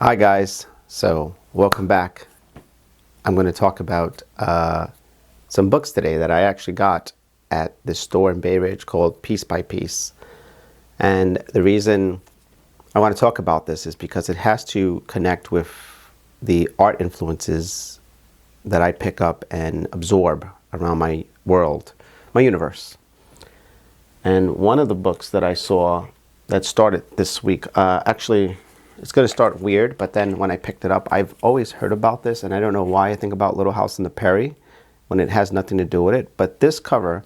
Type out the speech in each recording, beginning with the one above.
Hi guys, so welcome back. I'm going to talk about some books today that I actually got at this store in Bay Ridge called Piece by Piece. And the reason I want to talk about this is because it has to connect with the art influences that I pick up and absorb around my world, my universe. And one of the books that I saw that started this week, actually it's going to start weird, but then when I picked it up, I've always heard about this, and I don't know why I think about Little House on the Prairie when it has nothing to do with it. But this cover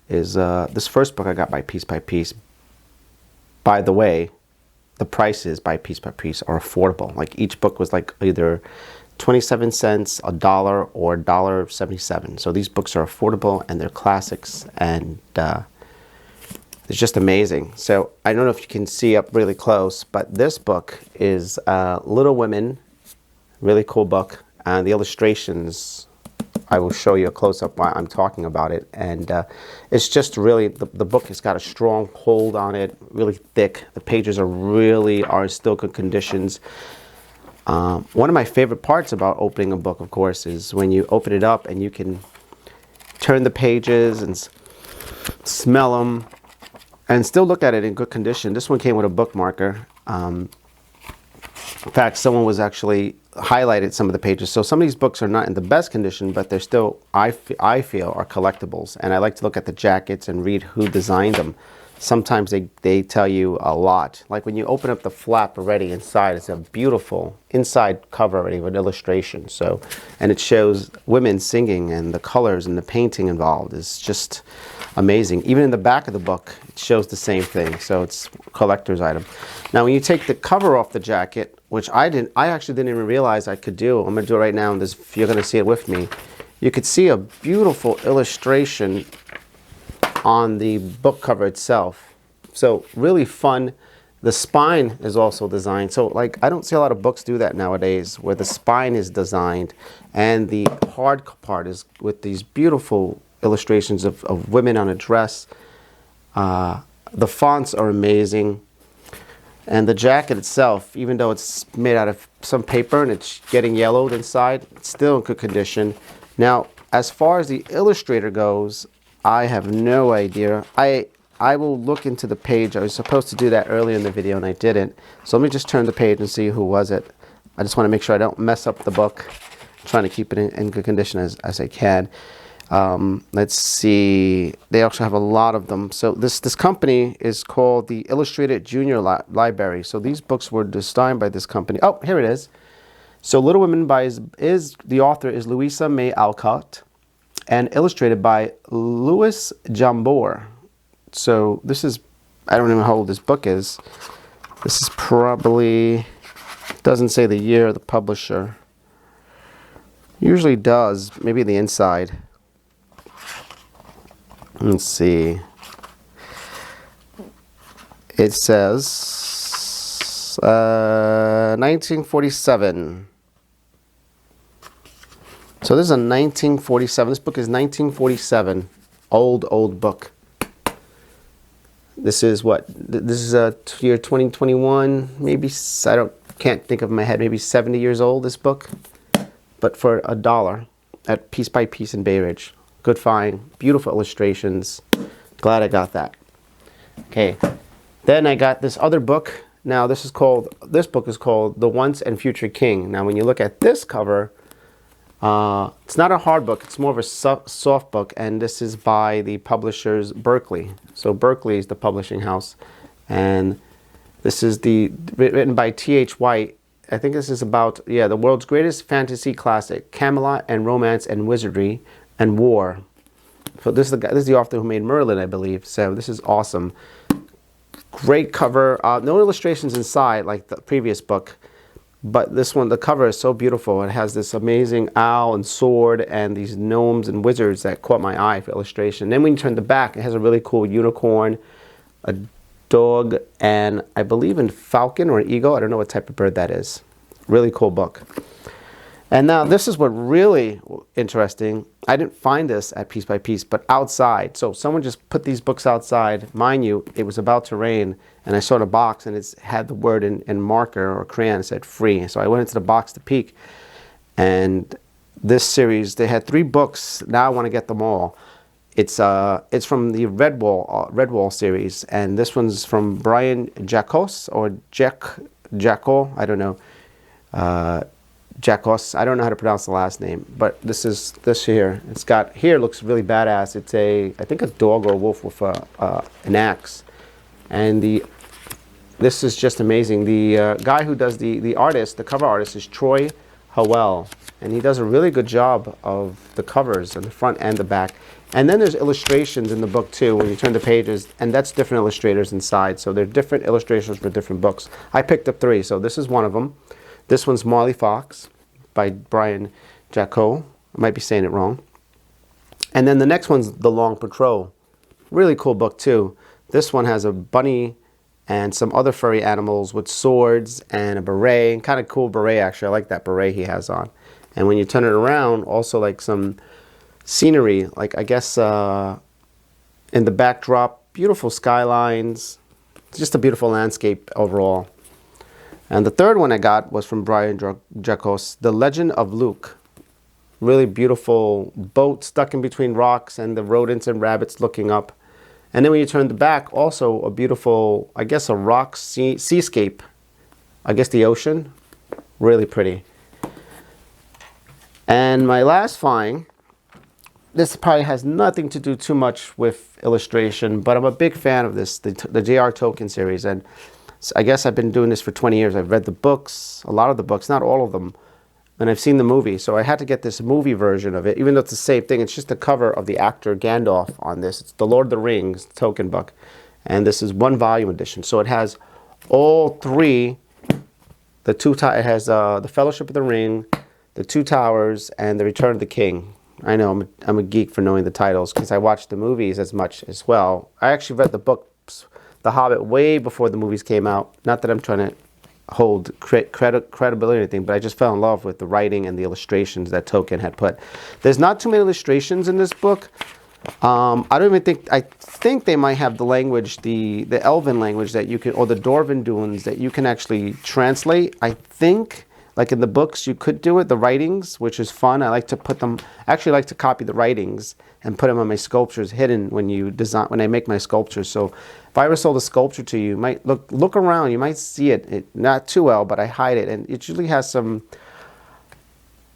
is this first book I got by Piece by Piece. By the way, the prices by Piece by Piece are affordable. Like each book was like either 27 cents, $1, or $1.77. So these books are affordable and they're classics, and it's just amazing. So I don't know if you can see up really close, but this book is Little Women, really cool book. And the illustrations, I will show you a close-up while I'm talking about it. And it's just really, the book has got a strong hold on it, really thick. The pages are still good conditions. One of my favorite parts about opening a book, of course, is when you open it up and you can turn the pages and smell them and still look at it in good condition. This one came with a bookmarker. In fact, someone was actually highlighted some of the pages. So some of these books are not in the best condition, but they're still, I feel, are collectibles. And I like to look at the jackets and read who designed them. Sometimes they tell you a lot. Like when you open up the flap already inside, it's a beautiful inside cover already with illustration. So, and it shows women singing, and the colors and the painting involved is just amazing. Even in the back of the book, it shows the same thing. So it's a collector's item. Now, when you take the cover off the jacket, which I actually didn't even realize I could do. I'm going to do it right now, and you're going to see it with me. You could see a beautiful illustration on the book cover itself. So really fun. The spine is also designed. So like, I don't see a lot of books do that nowadays, where the spine is designed and the hard part is with these beautiful illustrations of women on a dress. The fonts are amazing. And the jacket itself, even though it's made out of some paper and it's getting yellowed inside, it's still in good condition. Now, as far as the illustrator goes, I have no idea. I will look into the page. I was supposed to do that earlier in the video and I didn't. So let me just turn the page and see who was it. I just want to make sure I don't mess up the book. I'm trying to keep it in good condition as I can. Let's see. They also have a lot of them. So this company is called the Illustrated Junior Library. So these books were designed by this company. Oh, here it is. So Little Women the author is Louisa May Alcott, and illustrated by Louis Jambor. So this is, I don't even know how old this book is. This is probably, doesn't say the year, the publisher. Usually does, maybe the inside. Let's see. It says 1947. So this is a 1947. This book is 1947. Old book. This is what? This is a year 2021. Maybe, can't think of in my head. Maybe 70 years old, this book. But for $1 at Piece by Piece in Bay Ridge. Good find. Beautiful illustrations. Glad I got that. Okay. Then I got this other book. Now this book is called The Once and Future King. Now when you look at this cover, it's not a hard book, it's more of a soft book, and this is by the publishers Berkeley. So Berkeley is the publishing house, and this is written by T.h.white. I think this is about, the world's greatest fantasy classic, Camelot and romance and wizardry and war. So this is the author who made Merlin, I believe. So this is awesome. Great cover. No illustrations inside like the previous book. But this one, the cover is so beautiful. It has this amazing owl and sword and these gnomes and wizards that caught my eye for illustration. Then when you turn the back, it has a really cool unicorn, a dog, and I believe in falcon or an eagle. I don't know what type of bird that is. Really cool book. And now this is what really interesting. I didn't find this at Piece by Piece, but outside. So someone just put these books outside. Mind you, it was about to rain, and I saw the box, and it had the word in marker or crayon. It said free. So I went into the box to peek, and this series, they had 3 books. Now I want to get them all. It's from the Redwall series, and this one's from Brian Jacos or Jacko. I don't know. Jacos. I don't know how to pronounce the last name, but this here. It's got here looks really badass. It's I think a dog or a wolf with an axe, and this is just amazing. The guy who does the cover artist is Troy Howell, and he does a really good job of the covers on the front and the back. And then there's illustrations in the book too when you turn the pages, and that's different illustrators inside. So there are different illustrations for different books. I picked up 3, so this is one of them. This one's Marley Fox by Brian Jacko. I might be saying it wrong. And then the next one's The Long Patrol. Really cool book too. This one has a bunny and some other furry animals with swords and a beret. Kind of cool beret actually. I like that beret he has on. And when you turn it around, also like some scenery, like I guess in the backdrop, beautiful skylines. It's just a beautiful landscape overall. And the third one I got was from Brian Jacos, The Legend of Luke. Really beautiful boat stuck in between rocks and the rodents and rabbits looking up. And then when you turn the back, also a beautiful, I guess a rock seascape. I guess the ocean. Really pretty. And my last find, this probably has nothing to do too much with illustration, but I'm a big fan of this, the J.R. Tolkien series. And I guess I've been doing this for 20 years. I've read the books, a lot of the books, not all of them, and I've seen the movie. So I had to get this movie version of it, even though it's the same thing. It's just the cover of the actor Gandalf on this. It's the Lord of the Rings Tolkien book, and this is 1-volume edition. So it has all 3, it has the Fellowship of the Ring, the 2 Towers, and the Return of the King. I know I'm a geek for knowing the titles because I watched the movies as much as well. I actually read the books, The Hobbit, way before the movies came out. Not that I'm trying to hold credibility or anything, but I just fell in love with the writing and the illustrations that Tolkien had put. There's not too many illustrations in this book. I think they might have the language, the Elven language that you can, or the Dwarven Dunes that you can actually translate. I think, like in the books, you could do it, the writings, which is fun. I like to put them, actually like to copy the writings and put them on my sculptures hidden when I make my sculptures. So if I ever sold a sculpture to you, you might look around, you might see it, not too well, but I hide it. And it usually has some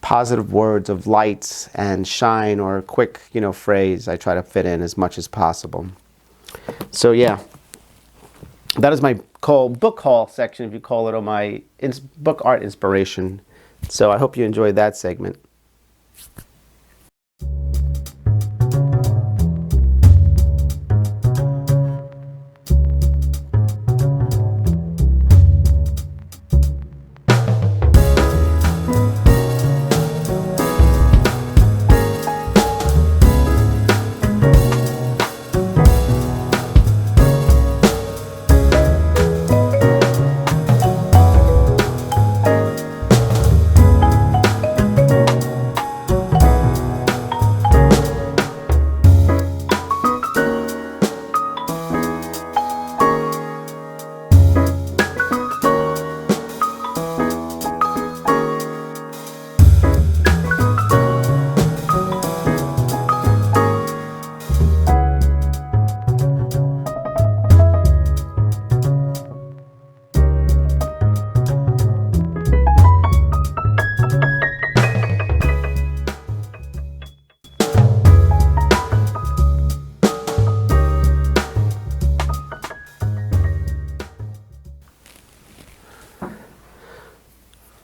positive words of light and shine or a quick, phrase I try to fit in as much as possible. So yeah, that is my book haul section, if you call it, on my book art inspiration. So I hope you enjoyed that segment.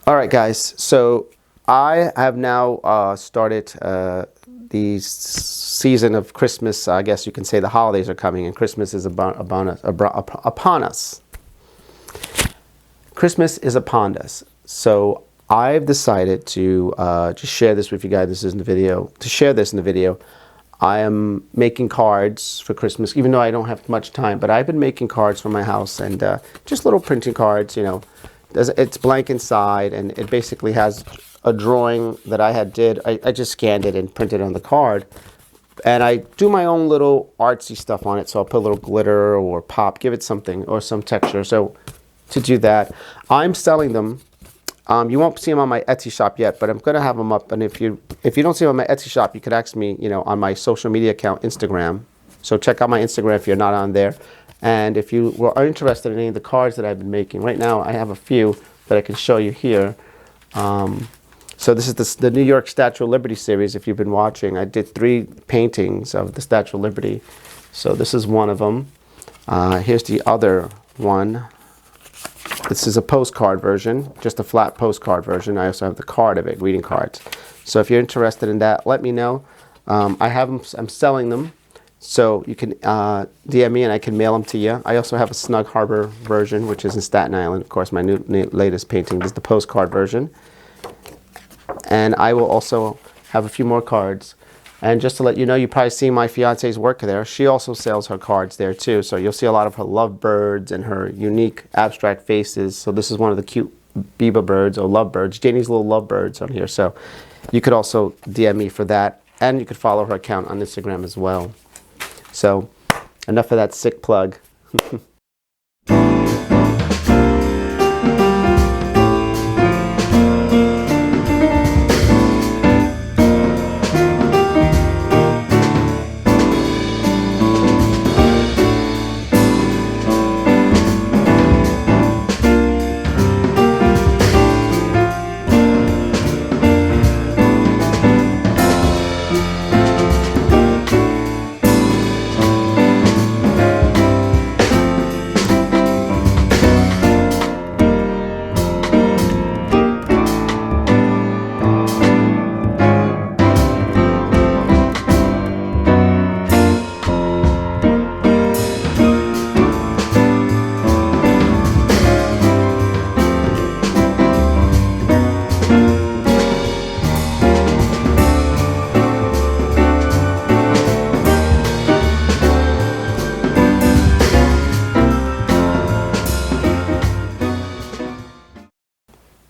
All right, guys, so I have now started the season of Christmas. I guess you can say the holidays are coming, and Christmas is upon us. Christmas is upon us. So I've decided to just share this with you guys. This is in the video. To share this in the video, I am making cards for Christmas, even though I don't have much time. But I've been making cards for my house, and just little printing cards, It's blank inside, and it basically has a drawing that I I just scanned it and printed it on the card. And I do my own little artsy stuff on it. So I'll put a little glitter or pop, give it something or some texture. So to do that, I'm selling them. You won't see them on my Etsy shop yet, but I'm going to have them up. And if you don't see them on my Etsy shop, you could ask me, on my social media account, Instagram. So check out my Instagram if you're not on there. And if you are interested in any of the cards that I've been making, right now I have a few that I can show you here. So this is the New York Statue of Liberty series. If you've been watching, I did 3 paintings of the Statue of Liberty. So this is one of them. Here's the other one. This is a postcard version, just a flat postcard version. I also have the card of it, greeting cards. So if you're interested in that, let me know. I have them. I'm selling them. So you can DM me and I can mail them to you. I also have a Snug Harbor version, which is in Staten Island. Of course, my latest painting is the postcard version. And I will also have a few more cards. And just to let you know, you probably see my fiance's work there. She also sells her cards there too. So you'll see a lot of her lovebirds and her unique abstract faces. So this is one of the cute Biba birds or lovebirds, Janie's little lovebirds on here. So you could also DM me for that. And you could follow her account on Instagram as well. So enough of that sick plug.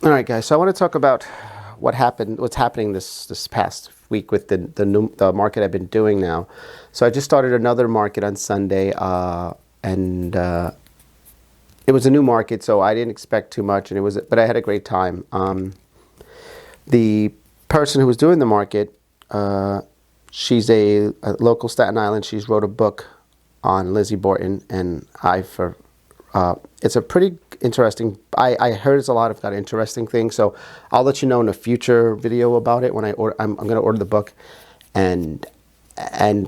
All right, guys. So I want to talk about what's happening this past week with the market I've been doing now. So I just started another market on Sunday, and it was a new market, so I didn't expect too much, but I had a great time. The person who was doing the market, she's a local Staten Island. She's wrote a book on Lizzie Borden, and it's a pretty interesting. I heard it's a lot of interesting things, so I'll let you know in a future video about it when I'm going to order the book and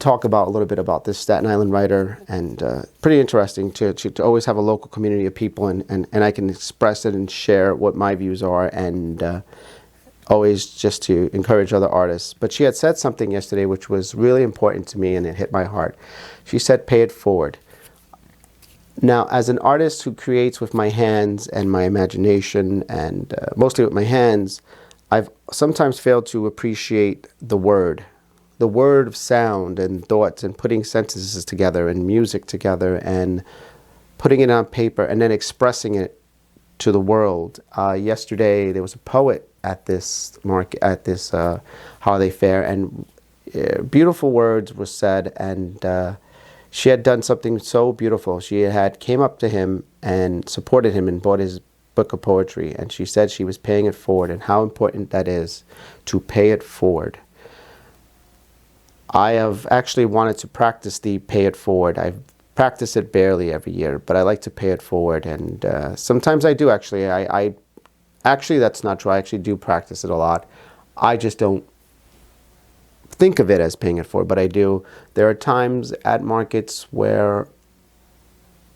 talk about a little bit about this Staten Island writer. And pretty interesting to always have a local community of people, and I can express it and share what my views are, and always just to encourage other artists. But she had said something yesterday which was really important to me, and it hit my heart. She said, "Pay it forward." Now, as an artist who creates with my hands and my imagination, and mostly with my hands, I've sometimes failed to appreciate the word of sound and thoughts, and putting sentences together and music together and putting it on paper and then expressing it to the world. Yesterday, there was a poet at this market, at this holiday fair, and beautiful words were said, and she had done something so beautiful. She had came up to him and supported him and bought his book of poetry. And she said she was paying it forward, and how important that is to pay it forward. I have actually wanted to practice the pay it forward. I practice it barely every year, but I like to pay it forward. And sometimes I do actually. Actually, that's not true. I actually do practice it a lot. I just don't think of it as paying it forward, but I do. There are times at markets where,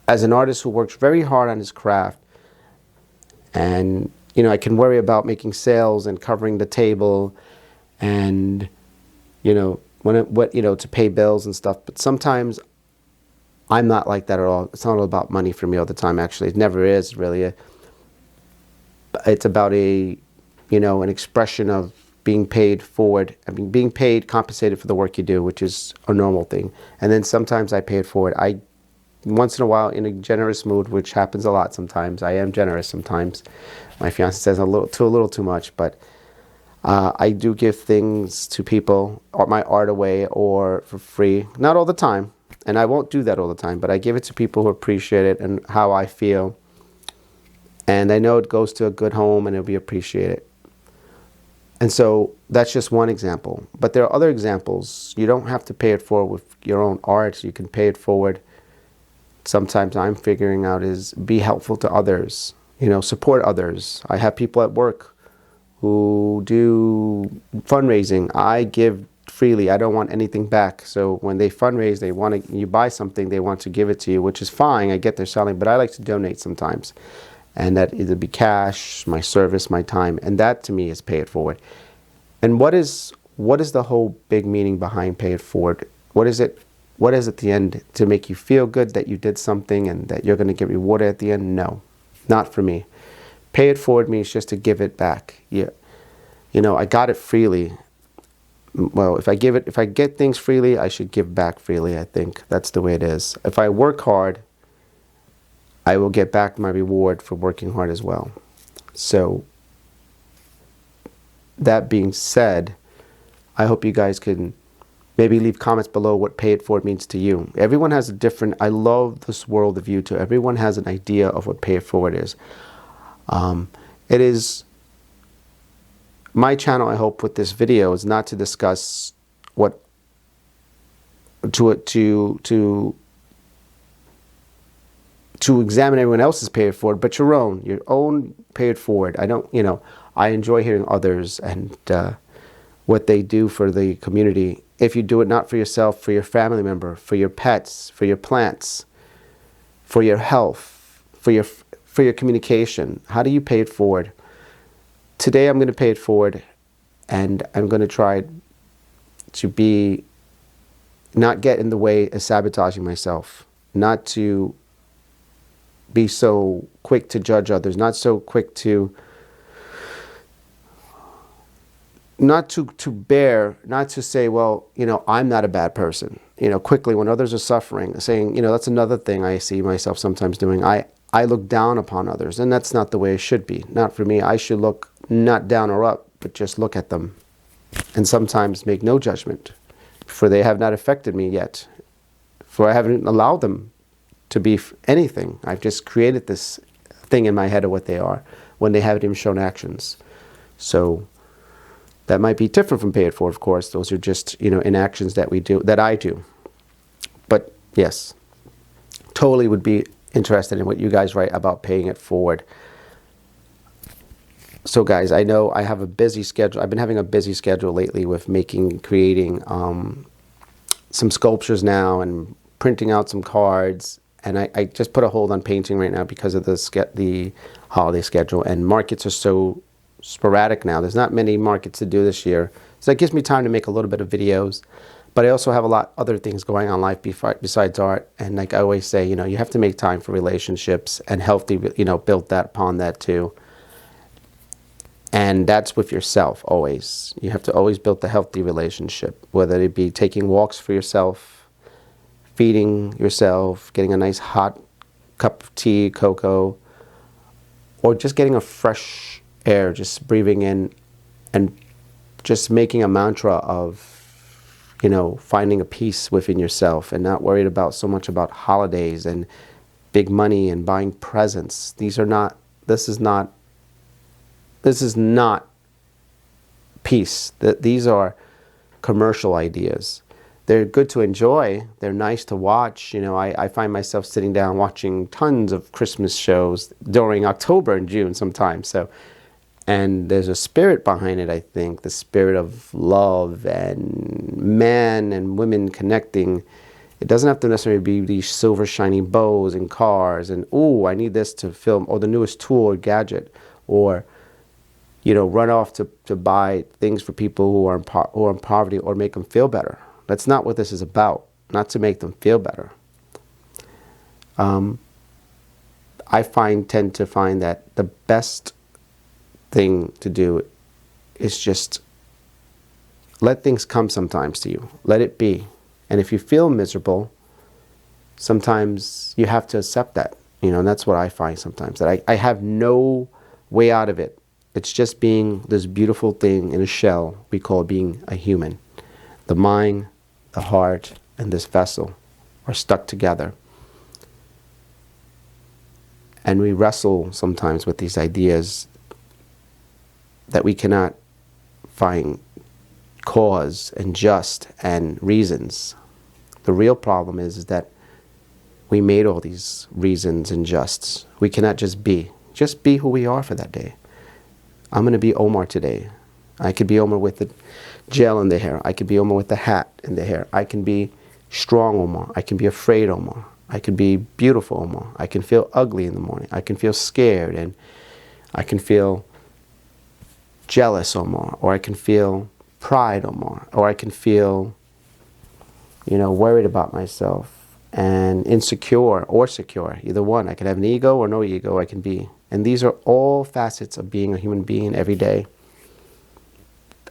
as an artist who works very hard on his craft, and I can worry about making sales and covering the table, and to pay bills and stuff. But sometimes I'm not like that at all. It's not all about money for me all the time. Actually, it never is really. It's about an expression of being paid forward. I mean, being paid, compensated for the work you do, which is a normal thing. And then sometimes I pay it forward. Once in a while, in a generous mood, which happens a lot sometimes. I am generous sometimes. My fiance says a little too much, but I do give things to people, or my art away, or for free. Not all the time, and I won't do that all the time, but I give it to people who appreciate it and how I feel. And I know it goes to a good home and it'll be appreciated. And so that's just one example. But there are other examples. You don't have to pay it forward with your own art. You can pay it forward. Sometimes I'm figuring out is be helpful to others. You know, support others. I have people at work who do fundraising. I give freely. I don't want anything back. So when they fundraise, they want to, you buy something, they want to give it to you, which is fine. I get they're selling, but I like to donate sometimes. And that either be cash, my service, my time, and that to me is pay it forward. And what is the whole big meaning behind pay it forward? What is it at the end to make you feel good that you did something and that you're going to get rewarded at the end? No, not for me. Pay it forward means just to give it back. Yeah, you know, I got it freely. Well, if I get things freely, I should give back freely. I think that's the way it is. If I work hard, I will get back my reward for working hard as well. So, that being said, I hope you guys can maybe leave comments below what pay it forward means to you. Everyone has a different, I love this world of YouTube. Everyone has an idea of what pay it forward is. It is, my channel, I hope, with this video is not to discuss what, to examine everyone else's pay it forward, but your own pay it forward. I don't, you know, I enjoy hearing others and what they do for the community. If you do it not for yourself, for your family member, for your pets, for your plants, for your health, for your communication, how do you pay it forward? Today I'm going to pay it forward, and I'm going to try to not get in the way of sabotaging myself, not to be so quick to judge others, not so quick to, not to say, well, you know, I'm not a bad person. You know, quickly when others are suffering, saying, you know, that's another thing I see myself sometimes doing. I look down upon others, and that's not the way it should be. Not for me. I should look not down or up, but just look at them and sometimes make no judgment, for they have not affected me yet, for I haven't allowed them to be anything. I've just created this thing in my head of what they are when they haven't even shown actions. So that might be different from pay it forward, of course. Those are just, you know, inactions that we do, that I do. But yes, totally would be interested in what you guys write about paying it forward. So guys, I know I have a busy schedule. I've been having a busy schedule lately with creating some sculptures now and printing out some cards. And I just put a hold on painting right now because of the holiday schedule. And markets are so sporadic now. There's not many markets to do this year. So that gives me time to make a little bit of videos. But I also have a lot other things going on in life besides art. And like I always say, you know, you have to make time for relationships and healthy, you know, build that upon that too. And that's with yourself always. You have to always build the healthy relationship, whether it be taking walks for yourself, feeding yourself, getting a nice hot cup of tea, cocoa, or just getting a fresh air, just breathing in and just making a mantra of, you know, finding a peace within yourself and not worried about so much about holidays and big money and buying presents. This is not peace. These are commercial ideas. They're good to enjoy. They're nice to watch. You know, I find myself sitting down watching tons of Christmas shows during October and June sometimes. So, and there's a spirit behind it, I think, the spirit of love and men and women connecting. It doesn't have to necessarily be these silver shiny bows and cars and, oh, I need this to film, or the newest tool or gadget, or, you know, run off to buy things for people who are in poverty or make them feel better. That's not what this is about, not to make them feel better. I tend to find that the best thing to do is just let things come sometimes to you. Let it be. And if you feel miserable, sometimes you have to accept that. You know, and that's what I find sometimes, that I have no way out of it. It's just being this beautiful thing in a shell we call being a human. The mind, the heart, and this vessel are stuck together. And we wrestle sometimes with these ideas that we cannot find cause and just and reasons. The real problem is that we made all these reasons and justs. We cannot just be who we are for that day. I'm going to be Omar today. I could be Omar with the gel in the hair. I could be Omar with the hat in the hair. I can be strong Omar. I can be afraid Omar. I can be beautiful Omar. I can feel ugly in the morning. I can feel scared, and I can feel jealous Omar, or I can feel pride Omar, or I can feel, worried about myself and insecure or secure. Either one. I can have an ego or no ego. I can be. And these are all facets of being a human being every day.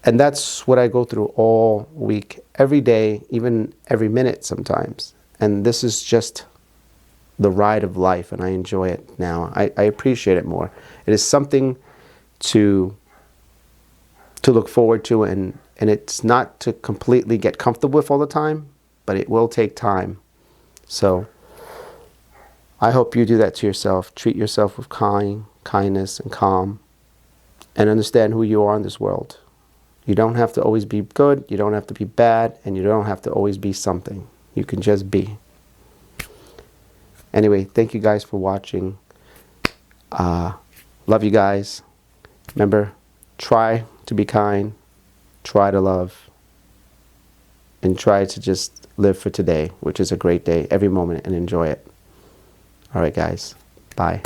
And that's what I go through all week, every day, even every minute sometimes. And this is just the ride of life, and I enjoy it now. I appreciate it more. It is something to look forward to, and it's not to completely get comfortable with all the time, but it will take time. So I hope you do that to yourself. Treat yourself with kindness and calm, and understand who you are in this world. You don't have to always be good, you don't have to be bad, and you don't have to always be something. You can just be. Anyway, thank you guys for watching. Love you guys. Remember, try to be kind, try to love, and try to just live for today, which is a great day, every moment, and enjoy it. All right, guys. Bye.